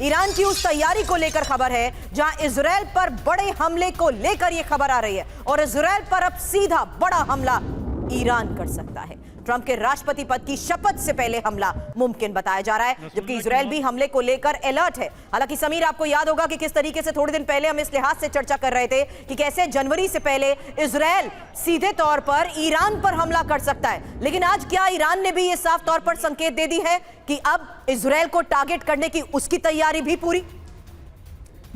Iran की उस तैयारी को लेकर खबर है जहां इजराइल पर बड़े हमले को लेकर यह खबर आ रही है और इजराइल पर अब सीधा बड़ा हमला ईरान कर सकता है। ट्रंप के राष्ट्रपति पद की शपथ से पहले हमला मुमकिन बताया जा रहा है, जबकि इजराइल भी हमले को लेकर अलर्ट है। हालांकि समीर, आपको याद होगा कि किस तरीके से थोड़े दिन पहले हम इस लिहाज से चर्चा कर रहे थे कि कैसे जनवरी से पहले इजराइल सीधे तौर पर ईरान पर हमला कर सकता है, लेकिन आज क्या ईरान ने भी यह साफ तौर पर संकेत दे दी है कि अब इजराइल को टारगेट करने की उसकी तैयारी भी पूरी?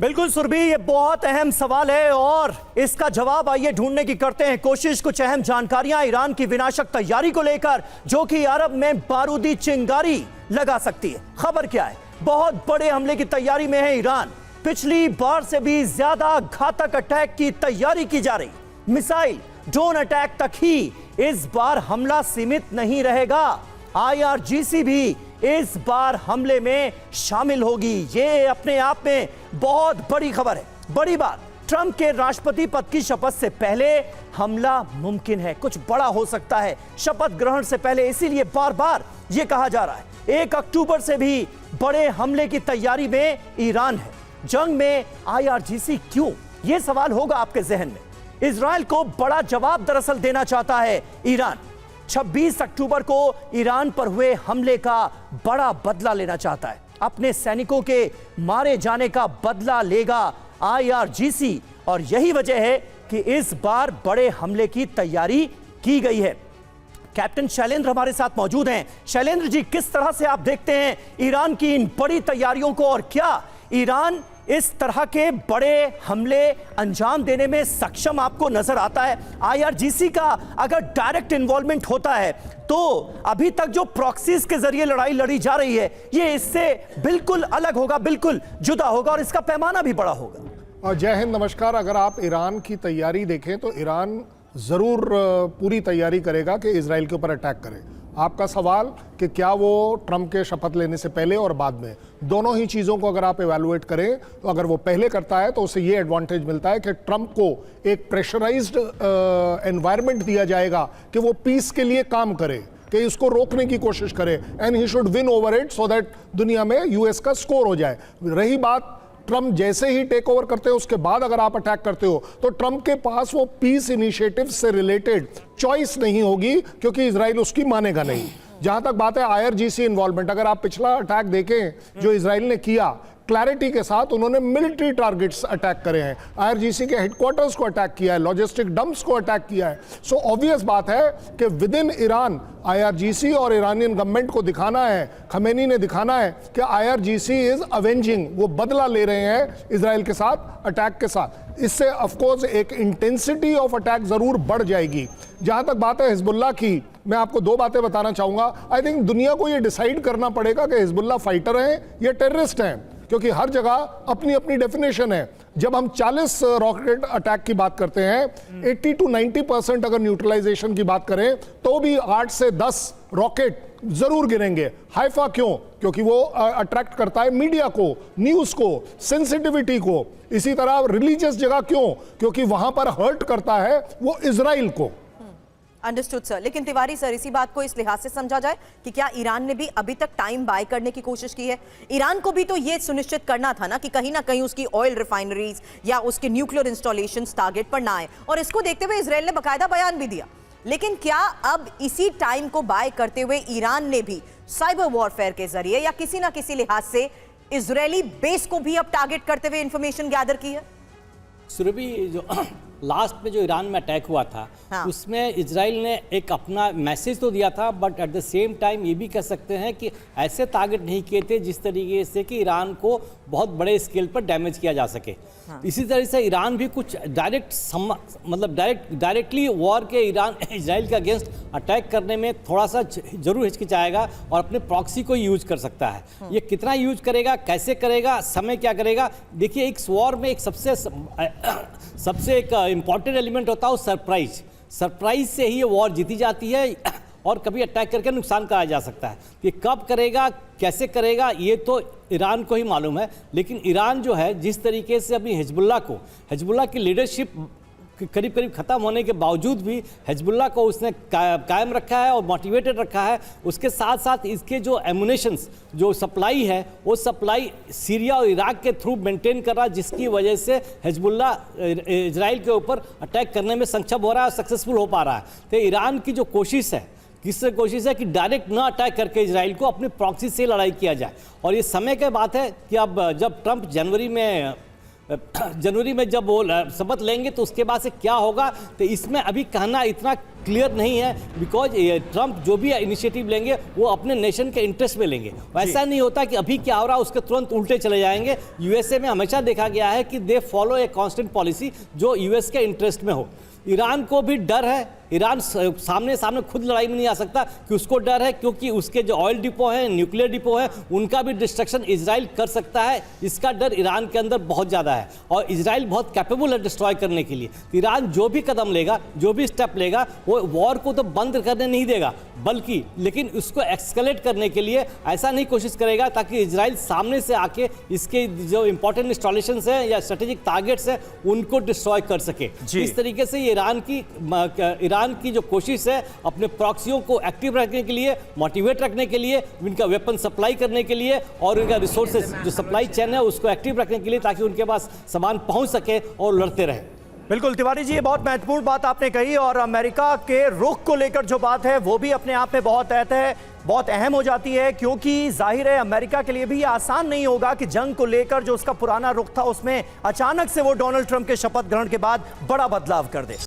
बिल्कुल सुरभि, ये बहुत अहम सवाल है और इसका जवाब आइए ढूंढने की करते हैं कोशिश। कुछ अहम जानकारियां ईरान की विनाशक तैयारी को लेकर, जो कि अरब में बारूदी चिंगारी लगा सकती है। खबर क्या है? बहुत बड़े हमले की तैयारी में है ईरान। पिछली बार से भी ज्यादा घातक अटैक की तैयारी की जा रही। मिसाइल, ड्रोन अटैक तक ही इस बार हमला सीमित नहीं रहेगा। IRGC भी इस बार हमले में शामिल होगी। ये अपने आप में बहुत बड़ी खबर है, बड़ी बात। ट्रंप के राष्ट्रपति पद की शपथ से पहले हमला मुमकिन है, कुछ बड़ा हो सकता है शपथ ग्रहण से पहले, इसीलिए बार बार यह कहा जा रहा है 1 अक्टूबर से भी बड़े हमले की तैयारी में ईरान है। जंग में IRGC क्यों, यह सवाल होगा आपके जहन में। इजराइल को बड़ा जवाब दरअसल देना चाहता है ईरान। 26 अक्टूबर को ईरान पर हुए हमले का बड़ा बदला लेना चाहता है। अपने सैनिकों के मारे जाने का बदला लेगा IRGC और यही वजह है कि इस बार बड़े हमले की तैयारी की गई है। कैप्टन शैलेंद्र हमारे साथ मौजूद हैं। शैलेंद्र जी, किस तरह से आप देखते हैं ईरान की इन बड़ी तैयारियों को और क्या ईरान इस तरह के बड़े हमले अंजाम देने में सक्षम आपको नजर आता है? IRGC का अगर डायरेक्ट इन्वॉल्वमेंट होता है तो अभी तक जो प्रॉक्सीज के जरिए लड़ाई लड़ी जा रही है ये इससे बिल्कुल अलग होगा, बिल्कुल जुदा होगा और इसका पैमाना भी बड़ा होगा। जय हिंद, नमस्कार। अगर आप ईरान की तैयारी देखें तो ईरान जरूर पूरी तैयारी करेगा कि इजराइल के ऊपर अटैक करे। आपका सवाल कि क्या वो ट्रंप के शपथ लेने से पहले और बाद में, दोनों ही चीज़ों को अगर आप एवेलुएट करें तो अगर वो पहले करता है तो उसे ये एडवांटेज मिलता है कि ट्रंप को एक प्रेशराइज्ड एनवायरनमेंट दिया जाएगा कि वो पीस के लिए काम करे, कि इसको रोकने की कोशिश करे and he should win over it so that दुनिया में यूएस का स्कोर हो जाए। रही बात ट्रंप जैसे ही टेक ओवर करते हो उसके बाद अगर आप अटैक करते हो तो ट्रंप के पास वो पीस इनिशिएटिव से रिलेटेड चॉइस नहीं होगी क्योंकि इजराइल उसकी मानेगा नहीं। जहां तक बात है IRGC इन्वॉल्वमेंट, अगर आप पिछला अटैक देखें जो इजराइल ने किया, क्लैरिटी के साथ उन्होंने मिलिट्री टारगेट्स अटैक करे हैं, IRGC के हेडक्वार्टर्स को अटैक किया है, लॉजिस्टिक डंप्स को अटैक किया है। सो ऑब्वियस बात है कि विद इन ईरान IRGC और ईरानियन गवर्नमेंट को दिखाना है, खमेनी ने दिखाना है कि IRGC इज अवेंजिंग, वो बदला ले रहे हैं इजराइल के साथ अटैक के साथ। इससे ऑफकोर्स एक इंटेंसिटी ऑफ अटैक जरूर बढ़ जाएगी। जहां तक बात है हिजबुल्लाह की, मैं आपको 2 बातें बताना चाहूंगा। आई थिंक दुनिया को ये डिसाइड करना पड़ेगा कि हिजबुल्लाह फाइटर हैं या टेररिस्ट हैं, क्योंकि हर जगह अपनी अपनी डेफिनेशन है। जब हम 40 रॉकेट अटैक की बात करते हैं, 80 to 90% अगर न्यूट्रलाइजेशन की बात करें तो भी 8 से 10 रॉकेट जरूर गिरेंगे। हाइफा क्यों? क्योंकि वो अट्रैक्ट करता है मीडिया को, न्यूज को, सेंसिटिविटी को। इसी तरह रिलीजियस जगह क्यों? क्योंकि वहां पर हर्ट करता है वो इजराइल को। Understood sir. लेकिन तिवारी सर, इसी बात को इस लिहाज से समझा जाए कि क्या ईरान ने भी अभी तक टाइम बाय करने की कोशिश की है? ईरान को भी तो ये सुनिश्चित करना था ना कहीं उसकी ऑयल रिफाइनरीज या उसके न्यूक्लियर इंस्टॉलेशंस टारगेट पर ना आए, और इसको देखते हुए इजराइल ने बाकायदा बयान भी दिया। लेकिन क्या अब इसी टाइम को बाय करते हुए ईरान ने भी साइबर वॉरफेयर के जरिए या किसी ना किसी लिहाज से इजरायली बेस को भी अब टारगेट करते हुए इंफॉर्मेशन गैदर की है? सुरभि, जो लास्ट में जो ईरान में अटैक हुआ था, हाँ, उसमें इजराइल ने एक अपना मैसेज तो दिया था, but at the same time ये भी कह सकते हैं कि ऐसे टारगेट नहीं किए थे जिस तरीके से कि ईरान को बहुत बड़े स्केल पर डैमेज किया जा सके। हाँ। इसी तरह से ईरान भी कुछ डायरेक्टली वॉर के इजराइल के अगेंस्ट अटैक करने में थोड़ा सा जरूर हिचकिचाएगा और अपने प्रॉक्सी को यूज कर सकता है। ये कितना यूज करेगा, कैसे करेगा, समय क्या करेगा? देखिए, एक वॉर में एक सबसे एक इंपॉर्टेंट एलिमेंट होता है सरप्राइज से ही ये वॉर जीती जाती है और कभी अटैक करके नुकसान कराया जा सकता है। ये कब करेगा, कैसे करेगा, ये तो ईरान को ही मालूम है। लेकिन ईरान जो है जिस तरीके से अभी हिजबुल्लाह की लीडरशिप करीब करीब ख़त्म होने के बावजूद भी हिजबुल्लाह को उसने कायम रखा है और मोटिवेटेड रखा है। उसके साथ साथ इसके जो एमुनेशंस जो सप्लाई है वो सप्लाई सीरिया और इराक के थ्रू मेंटेन कर रहा है, जिसकी वजह से हिजबुल्लाह इजराइल के ऊपर अटैक करने में सक्षम हो रहा है और सक्सेसफुल हो पा रहा है। तो ईरान की जो कोशिश है कि डायरेक्ट ना अटैक करके इजराइल को अपनी प्रॉक्सी से लड़ाई किया जाए। और ये समय की बात है कि अब जब ट्रंप जनवरी में जब वो शपथ लेंगे तो उसके बाद से क्या होगा, तो इसमें अभी कहना इतना क्लियर नहीं है, बिकॉज ट्रंप जो भी इनिशिएटिव लेंगे वो अपने नेशन के इंटरेस्ट में लेंगे। ऐसा नहीं होता कि अभी क्या हो रहा है उसके तुरंत उल्टे चले जाएंगे। यूएसए में हमेशा देखा गया है कि they follow a constant policy जो यूएस के इंटरेस्ट में हो। ईरान को भी डर है, ईरान सामने खुद लड़ाई में नहीं आ सकता कि उसको डर है, क्योंकि उसके जो ऑयल डिपो है, न्यूक्लियर डिपो है, उनका भी डिस्ट्रक्शन इजराइल कर सकता है। इसका डर ईरान के अंदर बहुत ज़्यादा है और इजराइल बहुत कैपेबल है डिस्ट्रॉय करने के लिए। ईरान जो भी कदम लेगा, जो भी स्टेप लेगा, वो वॉर को तो बंद करने नहीं देगा, बल्कि लेकिन उसको एक्सकलेट करने के लिए ऐसा नहीं कोशिश करेगा ताकि इजराइल सामने से आके इसके जो इंपॉर्टेंट इंस्टॉलेशंस हैं या स्ट्रेटेजिक टारगेट्स हैं उनको डिस्ट्रॉय कर सके। इस तरीके से ईरान की जो कोशिश है अपने प्रॉक्सियों को एक्टिव रखने के लिए, मोटिवेट रखने के लिए, उनका वेपन सप्लाई करने के लिए और उनका रिसोर्सेज जो सप्लाई चेन है उसको एक्टिव रखने के लिए, ताकि उनके पास सामान पहुंच सके और लड़ते रहे। बिल्कुल तिवारी जी, ये बहुत महत्वपूर्ण बात आपने कही और अमेरिका के रुख को लेकर जो बात है वो भी अपने आप में बहुत अहम हो जाती है, क्योंकि जाहिर है अमेरिका के लिए भी आसान नहीं होगा कि जंग को लेकर जो उसका पुराना रुख था उसमें अचानक से वो डोनाल्ड ट्रंप के शपथ ग्रहण के बाद बड़ा बदलाव कर दे।